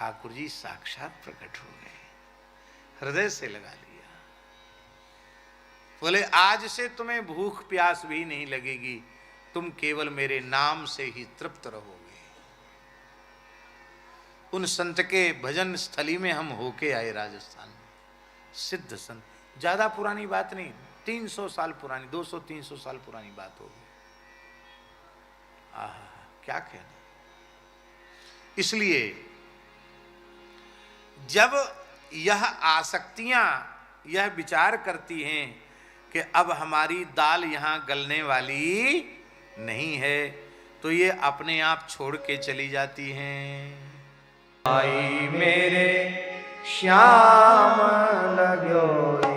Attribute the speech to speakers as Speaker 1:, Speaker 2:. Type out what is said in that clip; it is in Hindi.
Speaker 1: ठाकुर जी साक्षात प्रकट हो गए, हृदय से लगा लिया। बोले आज से तुम्हें भूख प्यास भी नहीं लगेगी, तुम केवल मेरे नाम से ही तृप्त रहोगे। उन संत के भजन स्थली में हम होके आए राजस्थान में, सिद्ध संत, ज्यादा पुरानी बात नहीं, 300 साल पुरानी, 200-300 साल पुरानी बात होगी। आहा, क्या कहना। इसलिए जब यह आसक्तियां यह विचार करती हैं कि अब हमारी दाल यहां गलने वाली नहीं है, तो ये अपने आप छोड़ के चली जाती हैं। आई मेरे श्याम लगो